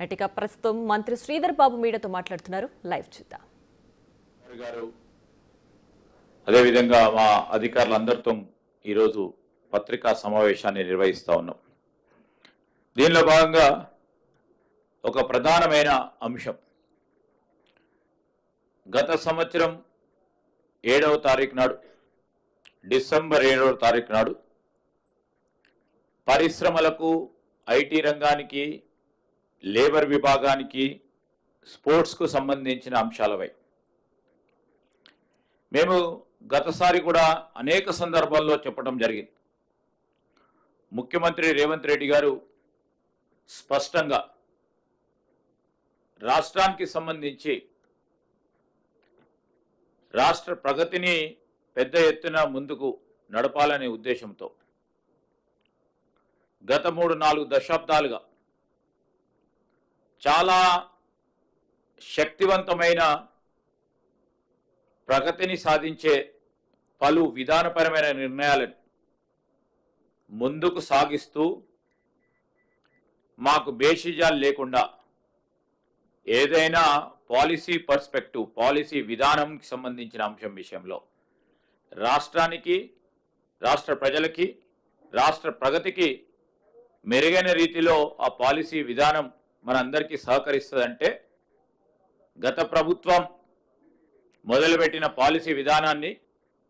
అటిక ప్రస్తుతం మంత్రి శ్రీధర్ బాబు మీడియాతో మాట్లాడుతున్నారు. లైవ్ చూద్దాం. అదే విధంగా మా అధికారులందరితో ఈరోజు పత్రికా సమావేశాన్ని నిర్వహిస్తా ఉన్నాం. దీనిలో భాగంగా ఒక ప్రధానమైన అంశం, గత సంవత్సరం 7వ తారీఖు నాడు, డిసెంబర్ 7వ తారీఖు నాడు పరిశ్రమలకు, ఐటీ రంగానికి, లేబర్ విభాగానికి, స్పోర్ట్స్కు సంబంధించిన అంశాలపై మేము గతసారి కూడా అనేక సందర్భాల్లో చెప్పడం జరిగింది. ముఖ్యమంత్రి రేవంత్ రెడ్డి గారు స్పష్టంగా రాష్ట్రానికి సంబంధించి రాష్ట్ర ప్రగతిని పెద్ద ఎత్తున ముందుకు నడపాలనే ఉద్దేశంతో గత 3-4 దశాబ్దాలుగా చాలా శక్తివంతమైన ప్రగతిని సాధించే పలు విధానపరమైన నిర్ణయాలను ముందుకు సాగిస్తూ మాకు బేషిజాలు లేకుండా ఏదైనా పాలసీ పర్స్పెక్టివ్, పాలసీ విధానంకి సంబంధించిన అంశం విషయంలో రాష్ట్రానికి, రాష్ట్ర ప్రజలకి, రాష్ట్ర ప్రగతికి మెరుగైన రీతిలో ఆ పాలసీ విధానం మనందరికీ సహకరిస్తుందంటే గత ప్రభుత్వం మొదలుపెట్టిన పాలసీ విధానాన్ని,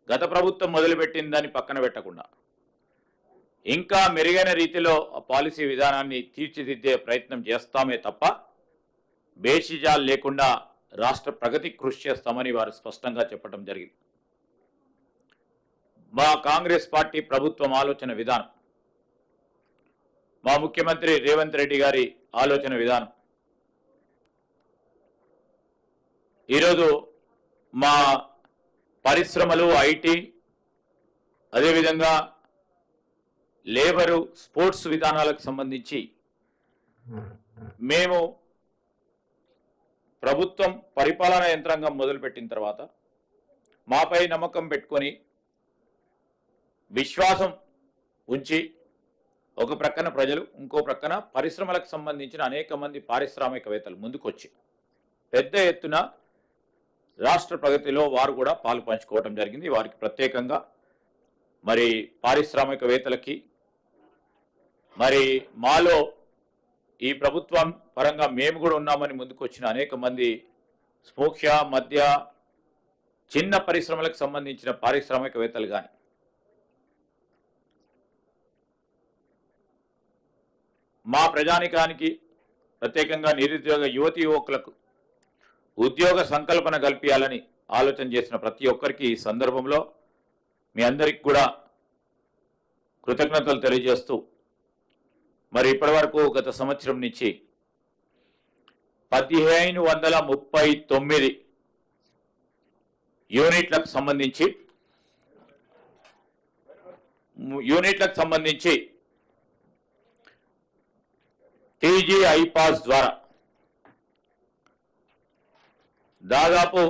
గత ప్రభుత్వం మొదలుపెట్టిన దాన్ని పక్కన పెట్టకుండా ఇంకా మెరుగైన రీతిలో ఆ పాలసీ విధానాన్ని తీర్చిదిద్దే ప్రయత్నం చేస్తామే తప్ప బేషిజాలు లేకుండా రాష్ట్ర ప్రగతి కృషి చేస్తామని వారు స్పష్టంగా చెప్పడం జరిగింది. మా కాంగ్రెస్ పార్టీ ప్రభుత్వం ఆలోచన విధానం, మా ముఖ్యమంత్రి రేవంత్ రెడ్డి గారి ఆలోచన విధానం ఈరోజు మా పరిశ్రమలు, ఐటీ, అదేవిధంగా లేబరు, స్పోర్ట్స్ విధానాలకు సంబంధించి మేము ప్రభుత్వం పరిపాలనా యంత్రాంగం మొదలుపెట్టిన తర్వాత మాపై నమ్మకం పెట్టుకొని విశ్వాసం ఉంచి ఒక ప్రక్కన ప్రజలు, ఇంకో ప్రక్కన పరిశ్రమలకు సంబంధించిన అనేక మంది పారిశ్రామికవేత్తలు ముందుకొచ్చి పెద్ద ఎత్తున రాష్ట్ర ప్రగతిలో వారు కూడా పాలు పంచుకోవడం జరిగింది. వారికి ప్రత్యేకంగా మరి పారిశ్రామికవేత్తలకి, మరి మాలో ఈ ప్రభుత్వం పరంగా మేము కూడా ఉన్నామని ముందుకు వచ్చిన అనేక మంది సూక్ష్మ, మధ్య, చిన్న పరిశ్రమలకు సంబంధించిన పారిశ్రామికవేత్తలు కానీ మా ప్రజానికానికి, ప్రత్యేకంగా నిరుద్యోగ యువతి యువకులకు ఉద్యోగ సంకల్పన కల్పించాలని ఆలోచన చేసిన ప్రతి ఒక్కరికి ఈ సందర్భంలో మీ అందరికి కూడా కృతజ్ఞతలు తెలియజేస్తూ, మరి ఇప్పటి వరకు గత సంవత్సరం నుంచి 1539 యూనిట్లకు సంబంధించి టీజీ ఐపాస్ ద్వారా దాదాపు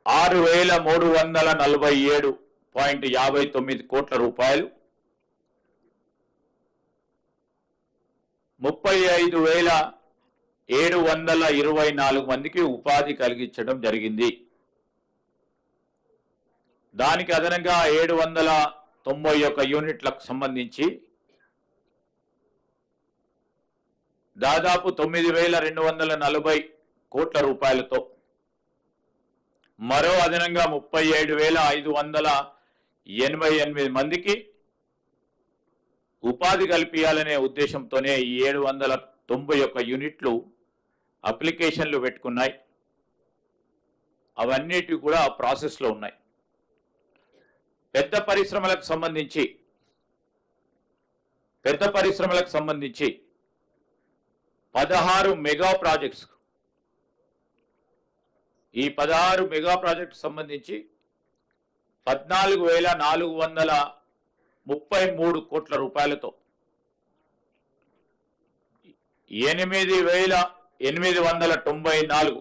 6,347.59 కోట్ల రూపాయలు, 35,724 మందికి ఉపాధి కలిగించడం జరిగింది. దానికి అదనంగా 791 యూనిట్లకు సంబంధించి దాదాపు 9,240 కోట్ల రూపాయలతో మరో అదనంగా 37,588 మందికి ఉపాధి కల్పించాలనే ఉద్దేశంతోనే ఈ 791 యూనిట్లు అప్లికేషన్లు పెట్టుకున్నాయి. అవన్నిటి కూడా ప్రాసెస్లో ఉన్నాయి. పెద్ద పరిశ్రమలకు సంబంధించి 16 మెగా ప్రాజెక్ట్స్, ఈ 16 మెగా ప్రాజెక్టు సంబంధించి 14,433 కోట్ల రూపాయలతో 8,894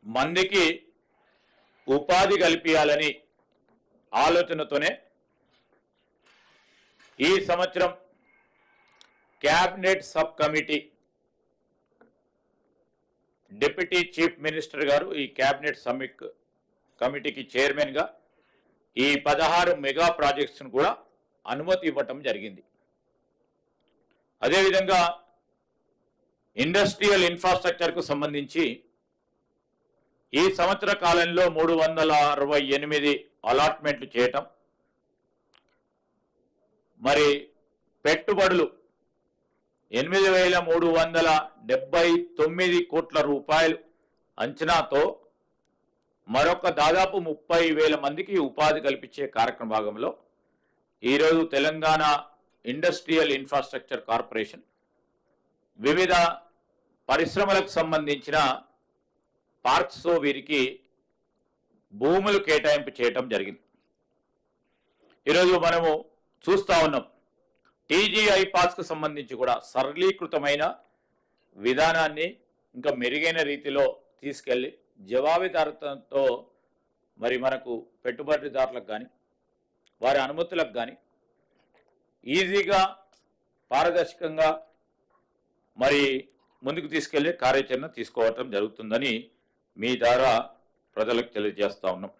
మందికి ఉపాధి కల్పించాలని ఆలోచనతోనే ఈ సంవత్సరం cabinet sub committee deputy chief minister గారు ఈ క్యాబినెట్ కమిటీకి చైర్మన్గా ఈ 16 మెగా ప్రాజెక్ట్స్ను కూడా అనుమతి ఇవ్వటం జరిగింది. అదేవిధంగా ఇండస్ట్రియల్ ఇన్ఫ్రాస్ట్రక్చర్కు సంబంధించి ఈ సంవత్సర కాలంలో 368 అలాట్మెంట్లు చేయటం, మరి పెట్టుబడులు 8,379 కోట్ల రూపాయలు అంచనాతో మరొక దాదాపు 30,000 మందికి ఉపాధి కల్పించే కార్యక్రమ భాగంలో ఈరోజు తెలంగాణ ఇండస్ట్రియల్ ఇన్ఫ్రాస్ట్రక్చర్ కార్పొరేషన్ వివిధ పరిశ్రమలకు సంబంధించిన పార్క్స్తో వీరికి భూములు కేటాయింపు చేయటం జరిగింది. ఈరోజు మనము చూస్తూ ఉన్నాం టీజీఐ పాస్కు సంబంధించి కూడా సరళీకృతమైన విధానాన్ని ఇంకా మెరుగైన రీతిలో తీసుకెళ్ళి జవాబుదారీతనంతో మరి మనకు పెట్టుబడిదారులకు కానీ వారి అనుమతులకు కానీ ఈజీగా పారదర్శకంగా మరి ముందుకు తీసుకెళ్లే కార్యాచరణ తీసుకోవటం జరుగుతుందని మీ ద్వారా ప్రజలకు తెలియజేస్తా ఉన్నాం.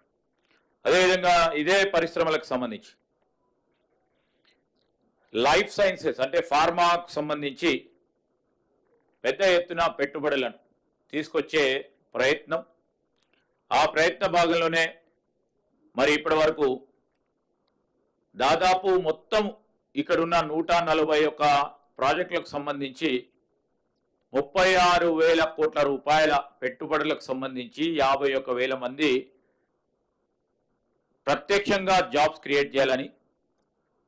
అదేవిధంగా ఇదే పరిశ్రమలకు సంబంధించి లైఫ్ సైన్సెస్ అంటే ఫార్మాకు సంబంధించి పెద్ద ఎత్తున పెట్టుబడులను తీసుకొచ్చే ప్రయత్నం, ఆ ప్రయత్న భాగంలోనే మరి ఇప్పటి వరకు దాదాపు మొత్తం ఇక్కడున్న 141 ప్రాజెక్టులకు సంబంధించి 36,000 కోట్ల రూపాయల పెట్టుబడులకు సంబంధించి 51,000 మంది ప్రత్యక్షంగా జాబ్స్ క్రియేట్ చేయాలని,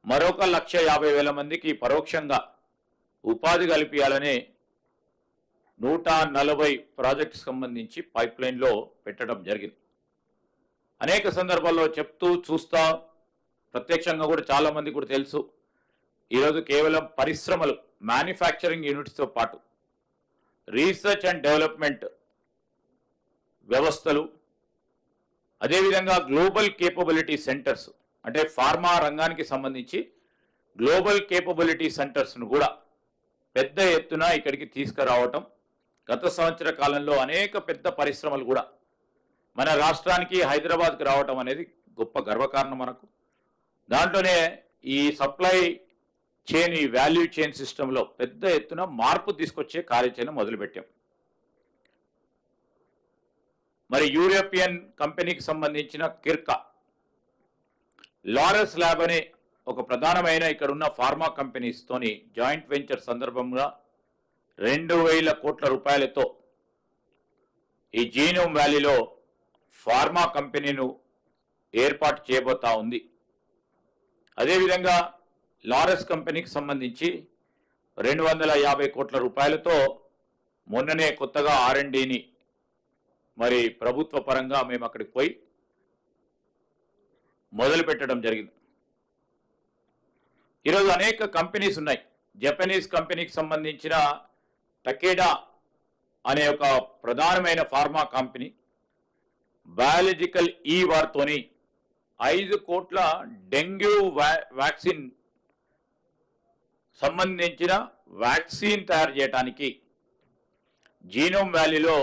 మరొక 1,50,000 మందికి పరోక్షంగా ఉపాధి కల్పించాలని 140 ప్రాజెక్ట్స్ సంబంధించి పైప్ లైన్లో పెట్టడం జరిగింది. అనేక సందర్భాల్లో చెప్తూ చూస్తా ప్రత్యక్షంగా కూడా చాలా మంది కూడా తెలుసు. ఈరోజు కేవలం పరిశ్రమలు, మ్యానుఫ్యాక్చరింగ్ యూనిట్స్తో పాటు రీసెర్చ్ అండ్ డెవలప్మెంట్ వ్యవస్థలు, అదేవిధంగా గ్లోబల్ కేపబిలిటీ సెంటర్స్ అంటే ఫార్మా రంగానికి సంబంధించి గ్లోబల్ కేపబిలిటీ సెంటర్స్ను కూడా పెద్ద ఎత్తున ఇక్కడికి తీసుకురావటం, గత సంవత్సర కాలంలో అనేక పెద్ద పరిశ్రమలు కూడా మన రాష్ట్రానికి హైదరాబాద్కి రావటం అనేది గొప్ప గర్వకారణం మనకు. దాంట్లోనే ఈ సప్లై చైన్, ఈ వాల్యూ చైన్ సిస్టంలో పెద్ద ఎత్తున మార్పు తీసుకొచ్చే కార్యాచరణ మొదలుపెట్టాం. మరి యూరోపియన్ కంపెనీకి సంబంధించిన కిర్కా, లారస్ ల్యాబ్ అనే ఒక ప్రధానమైన ఇక్కడ ఉన్న ఫార్మా కంపెనీస్తోని జాయింట్ వెంచర్ సందర్భంగా 2,000 కోట్ల రూపాయలతో ఈ జీనోమ్ వ్యాలీలో ఫార్మా కంపెనీను ఏర్పాటు చేయబోతా ఉంది. అదేవిధంగా లారస్ కంపెనీకి సంబంధించి 250 కోట్ల రూపాయలతో మొన్ననే కొత్తగా R&Dని మరి ప్రభుత్వ పరంగా మేము అక్కడికి పోయి మొదలు పెట్టడం జరిగింది. ఈరోజు అనేక కంపెనీస్ ఉన్నాయి. జపనీస్ కంపెనీకి సంబంధించిన టకేడా అనే ఒక ప్రధానమైన ఫార్మా కంపెనీ బయాలజికల్ వార్తోని 5 కోట్ల డెంగ్యూ వ్యాక్సిన్ సంబంధించిన వ్యాక్సిన్ తయారు చేయడానికి జీనోమ్ వ్యాలీలో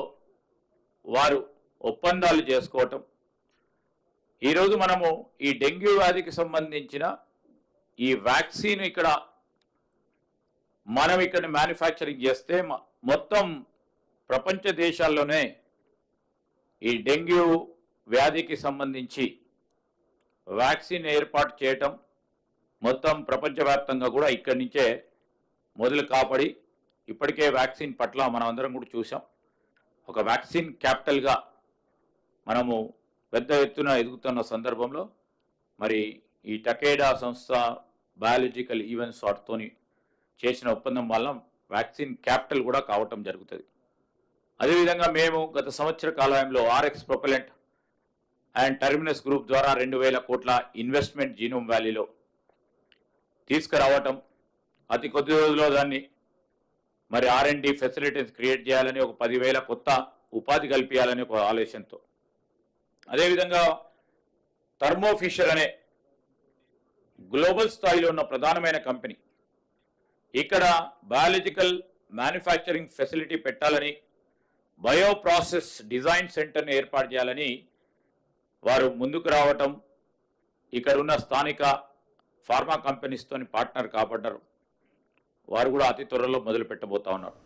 వారు ఒప్పందాలు చేసుకోవటం. ఈరోజు మనము ఈ డెంగ్యూ వ్యాధికి సంబంధించిన ఈ వ్యాక్సిన్ మనం ఇక్కడ మ్యానుఫ్యాక్చరింగ్ చేస్తే మొత్తం ప్రపంచ దేశాల్లోనే ఈ డెంగ్యూ వ్యాధికి సంబంధించి వ్యాక్సిన్ ఏర్పాటు చేయటం, మొత్తం ప్రపంచవ్యాప్తంగా కూడా ఇక్కడి నుంచే మొదలు కాపాడి ఇప్పటికే వ్యాక్సిన్ పట్ల మనం అందరం కూడా చూసాం. ఒక వ్యాక్సిన్ క్యాపిటల్గా మనము పెద్ద ఎత్తున ఎదుగుతున్న సందర్భంలో మరి ఈ టకేడా సంస్థ బయాలజికల్ ఈవెంట్స్ వాటితోని చేసిన ఒప్పందం వల్ల వ్యాక్సిన్ క్యాపిటల్ కూడా కావటం జరుగుతుంది. అదేవిధంగా మేము గత సంవత్సర కాలంలో ఆర్ఎక్స్ ప్రొపెలెంట్ అండ్ టెర్మినస్ గ్రూప్ ద్వారా 2,000 కోట్ల ఇన్వెస్ట్మెంట్ జీనోమ్ వ్యాలీలో తీసుకురావటం, అతి కొద్ది రోజుల్లో దాన్ని మరి R&D ఫెసిలిటీస్ క్రియేట్ చేయాలని, ఒక 10,000 కొత్త ఉపాధి కల్పించాలని ఒక ఆలోచనతో. అదేవిధంగా థర్మోఫిషర్ అనే గ్లోబల్ స్థాయిలో ఉన్న ప్రధానమైన కంపెనీ ఇక్కడ బయాలజికల్ మ్యానుఫ్యాక్చరింగ్ ఫెసిలిటీ పెట్టాలని, బయో ప్రాసెస్ డిజైన్ సెంటర్ని ఏర్పాటు చేయాలని వారు ముందుకు రావటం, ఇక్కడ ఉన్న స్థానిక ఫార్మా కంపెనీస్తోని పార్ట్నర్ కాబడ్డారు. వారు కూడా అతి త్వరలో మొదలు పెట్టబోతా ఉన్నారు.